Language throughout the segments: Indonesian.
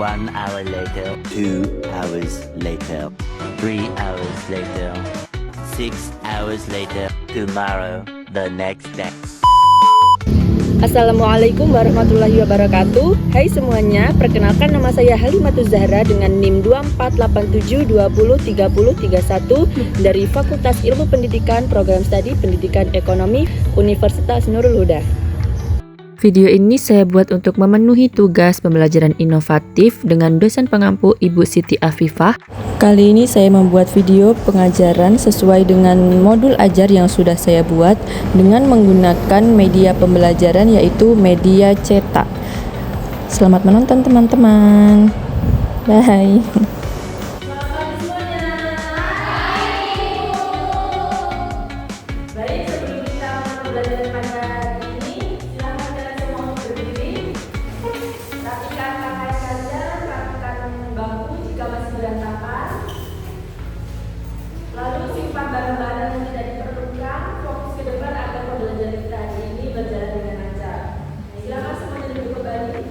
1 hour later, 2 hours later, 3 hours later, 6 hours later, tomorrow, the next day. Assalamualaikum warahmatullahi wabarakatuh. Hai semuanya, perkenalkan nama saya Halimatus Zahra dengan NIM 2487203031 dari Fakultas Ilmu Pendidikan Program Studi Pendidikan Ekonomi Universitas Nurul Huda. Video ini saya buat untuk memenuhi tugas pembelajaran inovatif dengan dosen pengampu Ibu Siti Afifah. Kali ini saya membuat video pengajaran sesuai dengan modul ajar yang sudah saya buat dengan menggunakan media pembelajaran yaitu media cetak. Selamat menonton teman-teman. Bye. Lalu simpan barang-barang yang tidak diperlukan, fokus ke depan agar pembelajaran kita hari ini berjalan dengan lancar. Silakan semuanya duduk kembali.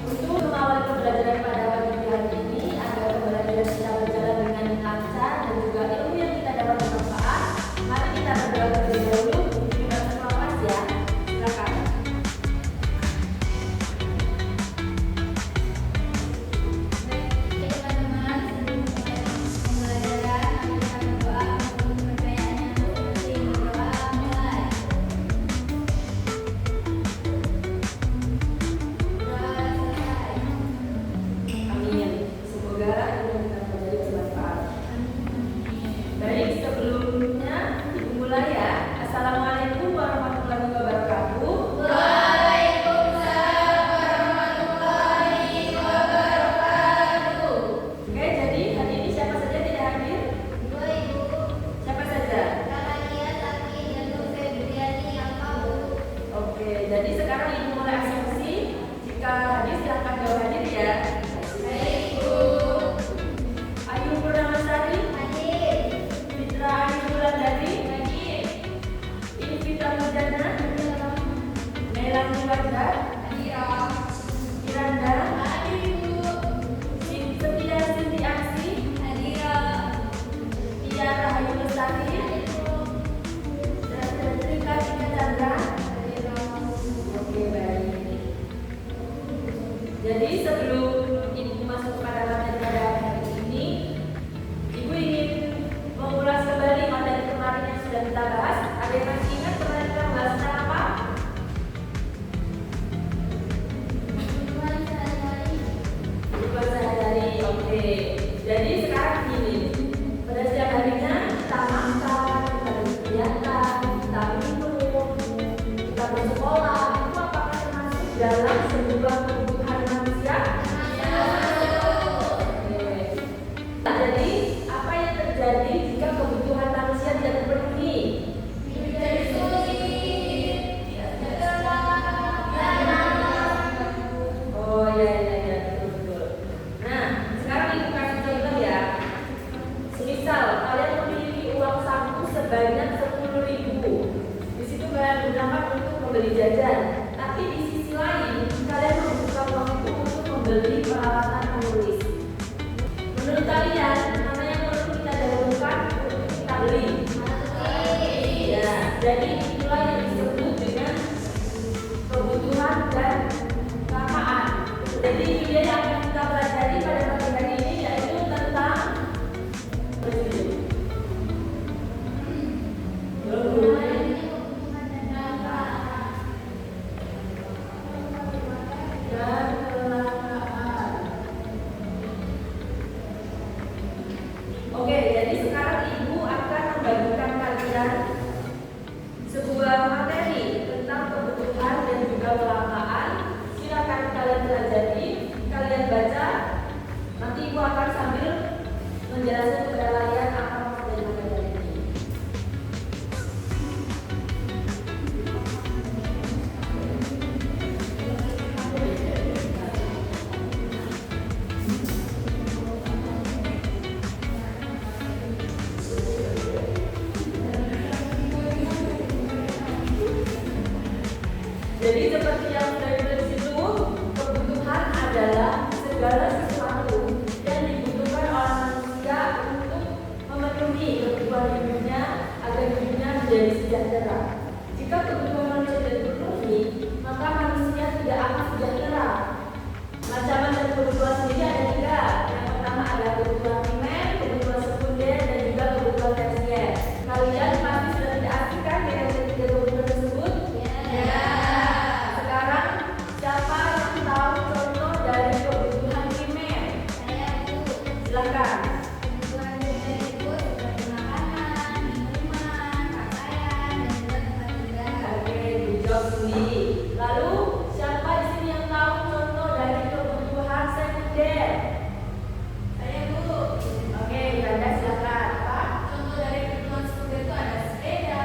Untuk mengawal pembelajaran pada pagi hari ini agar pembelajaran kita berjalan dengan lancar dan juga ilmu yang kita dapat bermanfaat, mari kita berdoa terlebih dahulu untuk kita semua kelas ya. Silakan. Baik, sebelumnya dimulai ya. Assalamualaikum warahmatullahi wabarakatuh. Waalaikumsalam warahmatullahi wabarakatuh. Oke, jadi hari ini siapa saja tidak hadir? Ibu. Siapa saja? Kak Sakti dan Febriani yang tahu. Oke, jadi sekarang Ibu mulai eksekusi. Jika hadir silakan jawab hadir ya. Baik, Bu. Ayu Purnamasari. Melang Wajah, Iranda, Setia Siti Aksi, Tiara Hayu Lestari, dan Trika Tika Chandra. Oke, baik. Jadi sebelum Ibu masuk pada materi pada hari ini, Ibu ingin mengulas kembali materi kemarin yang sudah kita bahas. Ada yang masih ingat kemarin kita bahas tentang apa? Kehidupan sehari-hari. Oke. Jadi sekarang gini, pada setiap harinya kita makan, kita berkegiatan, kita minum, kita bersekolah. Itu apakah termasuk dalam sebuah kebutuhan manusia? Jadi apa yang terjadi jika kebutuhan manusia tidak terpenuhi? Oh ya, betul. Nah, sekarang Ibu kasih contoh ya. Semisal kalian memiliki uang saku sebanyak 10.000. Di situ kalian gunakan untuk membeli jajan. Tapi di sisi lain kalian membutuhkan uang itu untuk membeli peralatan menulis. Menurut kalian, mana yang perlu kita dahulukan untuk kita beli? Ya, jadi itulah yang disebut dengan kebutuhan dan kelangkaan. Jadi video yang akan kita pelajari pada pagi hari ini yaitu tentang Oke, jadi sekarang Ibu akan membagikan kalian sebuah materi tentang kebutuhan dan juga kelangkaan. Silakan kalian pelajari, kalian baca. Nanti Ibu akan sambil menjelaskan kepada kalian apa materi ini. Jadi seperti yang sudah segala sesuatu yang dibutuhkan oleh manusia untuk memenuhi kebutuhan hidupnya agar hidupnya menjadi sejahtera. Jika kebutuhan manusia tidak terpenuhi, maka manusia tidak akan sejahtera. Macam-macam kebutuhan sendiri ada tiga. Yang pertama ada kebutuhan primer, kebutuhan sekunder, dan juga kebutuhan tersier. Kalian pasti sudah tidak asing kan dengan ketiga kebutuhan tersebut? Ya. Sekarang siapa yang tahu contoh dari kebutuhan primer? Saya, Bu. Silakan. Kebutuhan primer itu seperti makanan, minuman, pakaian, dan juga tempat tinggal. Oke, dijawab sendiri. Lalu siapa di sini yang tahu contoh dari kebutuhan sekunder? Saya, Bu. Oke, Anda silakan. Apa? Contoh dari kebutuhan sekunder itu ada sepeda,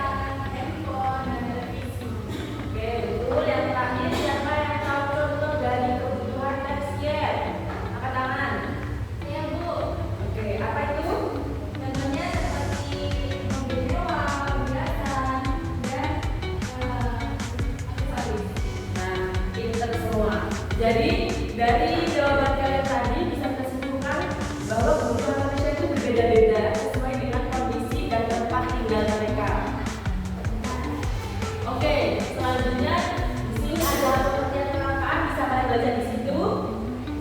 handphone, dan televisi. Oke, betul. Yang terakhir, siapa yang tahu contoh dari kebutuhan tersier? Angkat tangan. Saya, Bu. Oke, apa itu? Contohnya seperti mobil mewah, perhiasan, dan aksesoris. Nah, pinter semua. Jadi, dari jawaban kalian tadi bisa kita simpulkan bahwa kebutuhan manusia itu berbeda-beda sesuai dengan kondisi dan tempat tinggal mereka. Oke, selanjutnya di sini ada pengertian kelangkaan, bisa kalian baca di situ.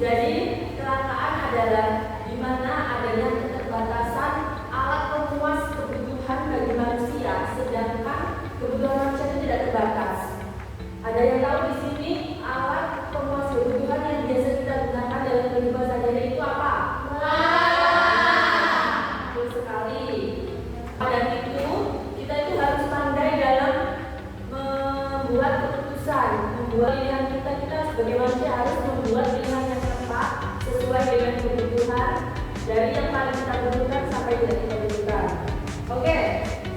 Jadi, kelangkaan adalah di mana adanya keterbatasan alat pemuas kebutuhan bagi manusia, sedangkan kebutuhan manusia itu tidak terbatas. Ada yang tahu di sini alat pemuas kebutuhan yang biasa kita gunakan dalam kehidupan sehari-hari itu apa? Betul sekali. Dan itu kita itu harus pandai dalam membuat keputusan, membuat pilihan kita sebagai manusia harus membuat pilihan yang tepat sesuai dengan kebutuhan dari yang paling kita butuhkan sampai tidak kita butuhkan. Oke,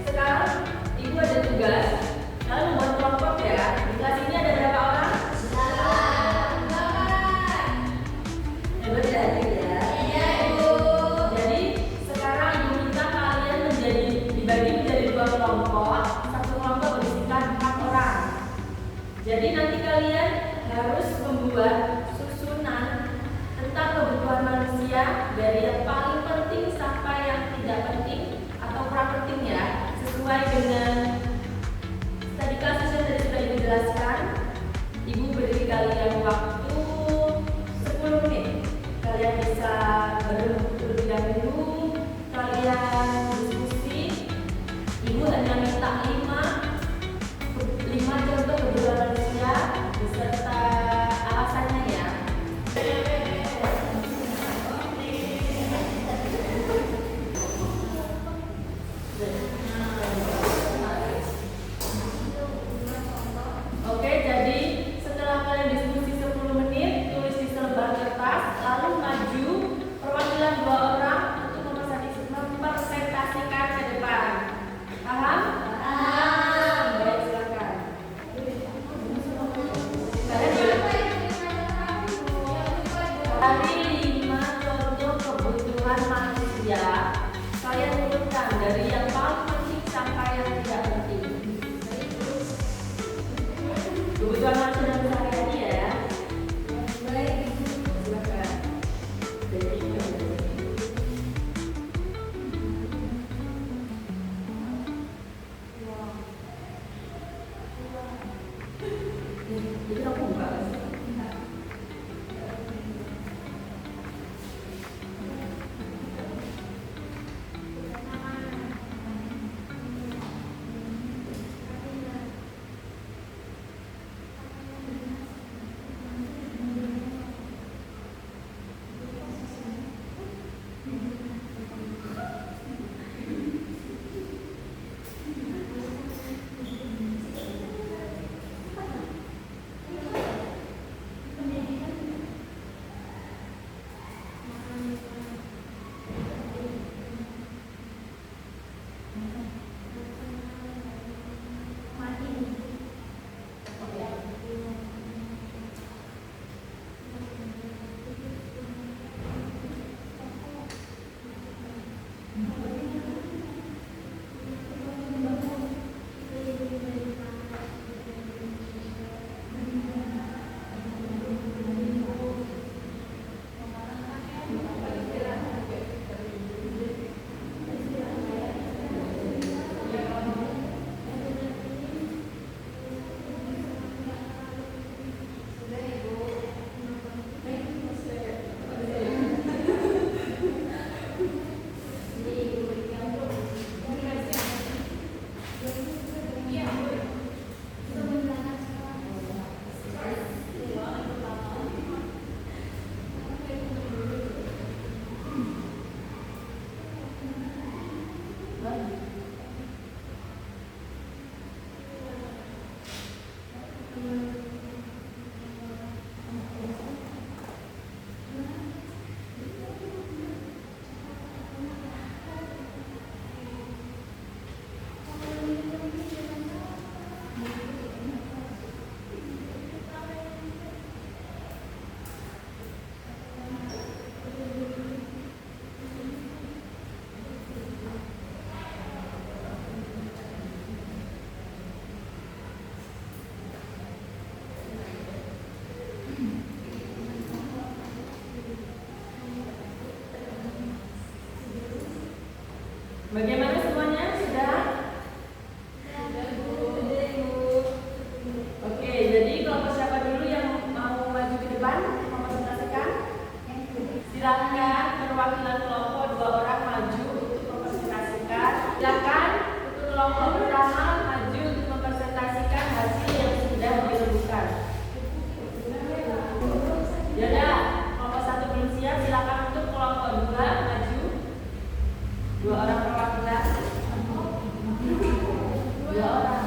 sekarang ibu ada tugas. Kalian membuat kelompok ya. Di kelas ini ada berapa orang? 8. Hebat ya, ya. Iya, Bu. Jadi sekarang ibu minta kalian dibagi menjadi 2 kelompok. Satu kelompok berisikan 4 orang. Jadi nanti kalian harus membuat susunan tentang kebutuhan manusia dari yang paling penting sampai yang tidak penting atau kurang penting ya, sesuai dengan tadi kasus yang tadi sudah ibu jelaskan. Ibu beri kalian waktu 10 menit. Kalian bisa berenung terlebih dahulu, kalian diskusi. Ibu hanya minta 5 contoh kebutuhan manusia beserta alasannya ya. Oke, jadi setelah kalian diskusi 10 menit, tulis di selembar kertas, lalu maju perwakilan 2 orang untuk mempresentasikan ke depan. Paham? Paham. Baik, silakan. Kalian dari 5 contoh kebutuhan manusia, kalian urutkan dari yang paling penting sampai yang tidak penting. Kebutuhan manusia dalam sehari-hari ya. Baik, silakan. Jadi aku buka. Bagaimana semuanya? Sudah? Oke, jadi kelompok siapa dulu yang mau maju ke depan mempresentasikan? Silakan perwakilan kelompok 2 orang maju untuk mempresentasikan. Silakan untuk kelompok pertama maju untuk mempresentasikan hasil yang sudah dilakukan. Ya, kelompok 1 belum siap. Silakan untuk kelompok 2 maju. 2 orang perwakilan. 2 orang.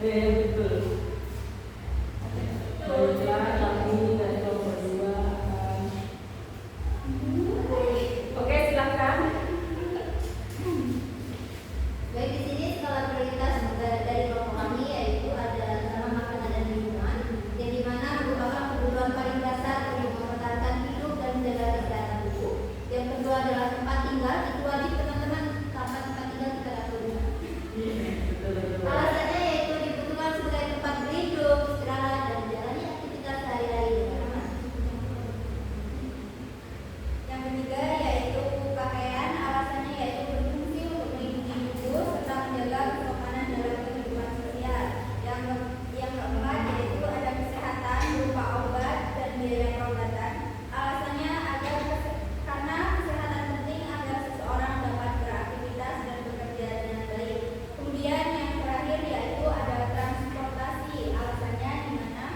Betul. Baiklah, kami dari kelompok 2 akan. Oke, silakan. Baik, di sini skala prioritas dari kelompok kami yaitu ada tentang makanan dan minuman, yang dimana merupakan kebutuhan paling dasar untuk mempertahankan hidup dan menjaga kesehatan tubuh. Yang kedua adalah tempat tinggal, itu wajib teman-teman tanpa tempat tinggal kita dapat rumah. Alasannya yaitu dibutuhkan sebagai tempat berhidup, istirahat, dan menjalani aktivitas sehari-hari dengan aman. Yang ketiga yaitu pakaian, alasannya yaitu berfungsi untuk melindungi tubuh serta menjaga kesopanan dalam kehidupan sosial. Yang keempat yaitu ada kesehatan berupa obat dan biaya pengobatan. Alasannya karena kesehatan penting agar seseorang dapat beraktivitas dan bekerja dengan baik. Kemudian yang terakhir yaitu ada transportasi, alasannya di mana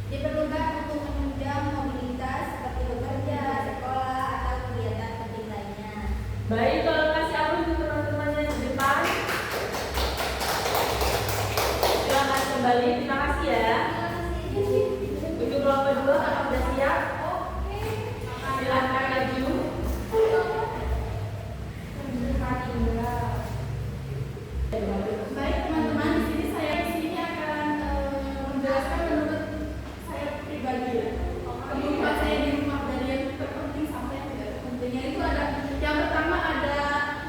diperlukan untuk menunjang mobilitas seperti bekerja, sekolah, atau kegiatan penting lainnya. Baik, kalau kasih aplaus untuk teman-temannya di depan. Silakan kembali. Terima kasih ya. Untuk kelompok 2 apakah sudah siap? Silakan maju. Baik teman-teman, di sini akan menjelaskan menurut saya pribadi ya. Kebutuhan saya di rumah dari yang terpenting sampai yang tidak terpentingnya itu ada. Yang pertama ada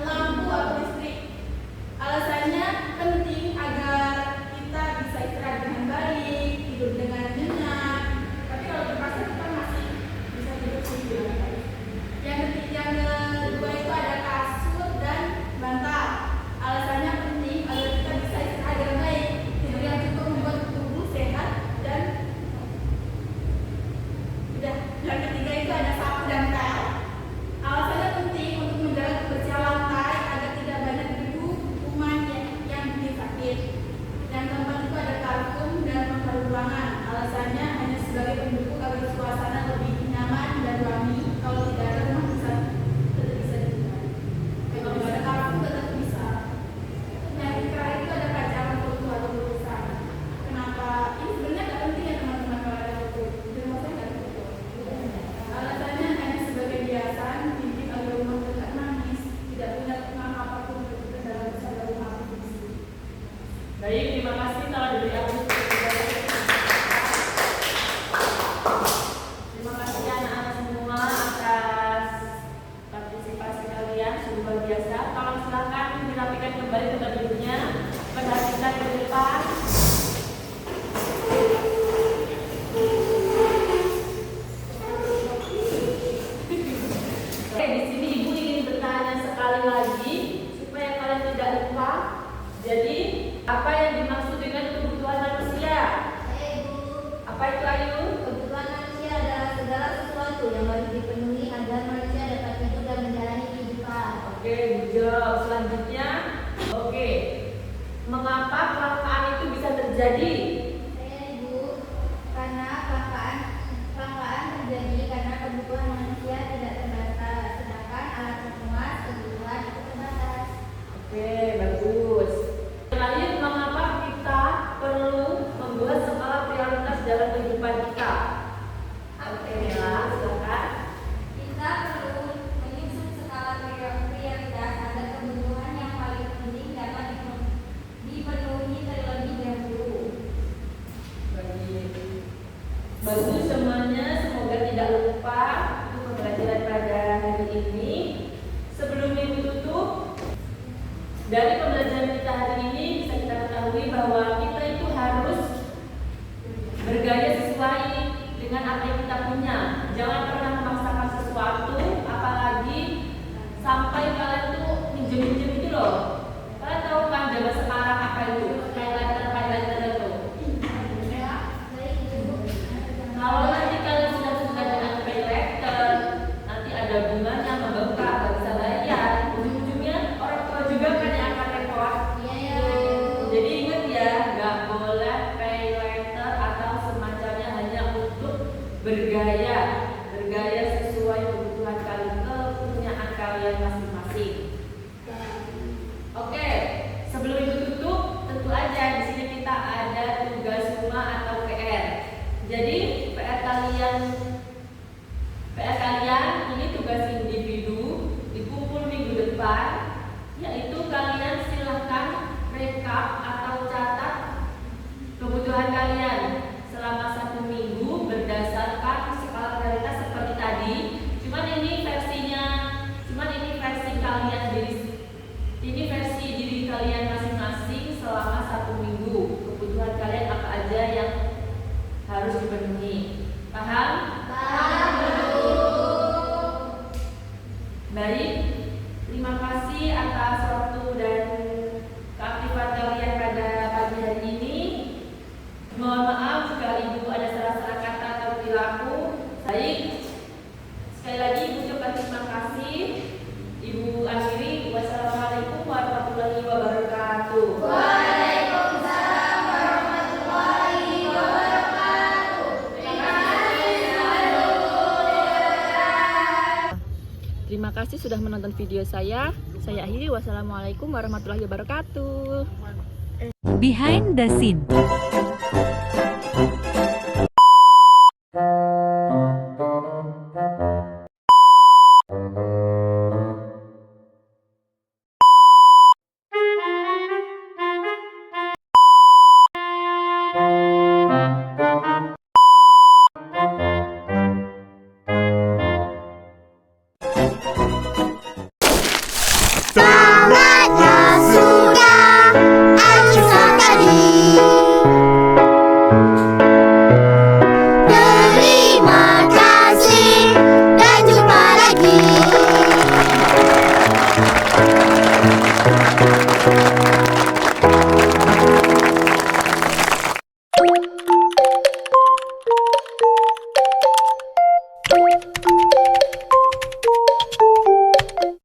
lampu atau listrik. Alasannya penting agar kita bisa istirahat dengan baik, tidur dengan nyenyak. Tapi kalau terpaksa kita masih bisa tidur sendiri. Yang kedua itu ada kasur dan bantal. Alasannya penting agar kita bisa istirahat dengan baik. Tidur yang cukup membuat tubuh sehat dan udah. Yang ketiga itu ada sapu dan pel. Alasannya penting untuk menjaga kebersihan lantai agar tidak banyak debu kuman yang bikin sakit. Yang keempat itu ada kalkum dan pembaru ruangan. Alasannya hanya sebagai pendukung agar suasana lebih nyaman dan wangi. Kalau tidak ada rumah tetap bisa digunakan. Kalau tidak ada kalkum tetap bisa. Yang terakhir itu ada kaca foto atau lukisan. Kenapa? Ini sebenarnya tidak penting ya teman-teman kalau ada foto. Di rumah saya tidak ada foto. Alasannya hanya sebagai hiasan, bikin agar rumah tidak nangis, tidak punya pengaruh apapun berikutnya dalam kesadaran rumah itu. Baik, terima kasih telah diberi aplaus. Terima kasih anak-anak semua atas partisipasi kalian, sungguh luar biasa. Tolong silakan dirapikan kembali tempat duduknya. Perhatikan ke depan. Oke, di sini Ibu ingin bertanya sekali lagi supaya kalian tidak lupa. Jadi, apa yang dimaksud dengan kebutuhan manusia? Ibu, Apa itu, Ayu? kebutuhan manusia adalah segala sesuatu yang harus dipenuhi agar manusia dapat hidup dan menjalani kehidupan. Oke, dijawab. Selanjutnya, oke. Mengapa kelangkaan itu bisa terjadi? Ibu, karena kelangkaan terjadi karena kebutuhan manusia tidak terbatas, sedangkan alat pemuas kebutuhan itu terbatas. Oke, bagus. Terakhir, mengapa kita perlu membuat skala prioritas dalam kehidupan kita? Oke, Mila, silakan. Kita perlu menyusun skala prioritas agar kebutuhan yang paling penting dapat dipenuhi terlebih dahulu. Baik. Bagus semuanya, semoga tidak lupa untuk pembelajaran pada hari ini. sebelum minggu tutup, dari pembelajaran kita hari ini bisa kita ketahui bahwa kita itu harus bergaya sesuai dengan apa yang kita punya. Jangan pernah memaksakan sesuatu, apalagi sampai kalian tuh minjem-minjem gitu loh. Kalian tahu kan zaman sekarang apa itu? Highlighter itu. Kalau nanti kalian sudah suka dengan highlighter, nanti ada bunganya membengkak, nggak bisa bayar. Ujung-ujungnya orang tua juga kan yang akan repot. Jadi ingat ya, nggak boleh highlighter atau semacamnya hanya untuk bergaya sesuai kebutuhan kalian, kepunyaan kalian masing-masing. Oke, sebelum itu tutup, tentu aja di sini kita ada tugas rumah atau PR. Jadi PR kalian ini tugas individu, dikumpul minggu depan, yaitu kalian silahkan rekap atau catat kebutuhan kalian selama 1 minggu berdasarkan skala prioritas seperti tadi. Cuman ini versi kalian diri kalian masing-masing selama 1 minggu. Kebutuhan kalian apa aja yang harus dipenuhi. Paham? Baik, terima kasih atas waktu dan keaktifan kalian pada pagi hari ini. Mohon maaf jika Ibu ada salah-salah kata atau perilaku. Baik, sekali lagi Ibu ucapkan terima kasih. Ibu akhiri, wassalamualaikum warahmatullahi wabarakatuh. Waalaikumsalam warahmatullahi wabarakatuh. Terima kasih. Terima kasih sudah menonton video saya. Saya akhiri, wassalamualaikum warahmatullahi wabarakatuh. Behind the scene.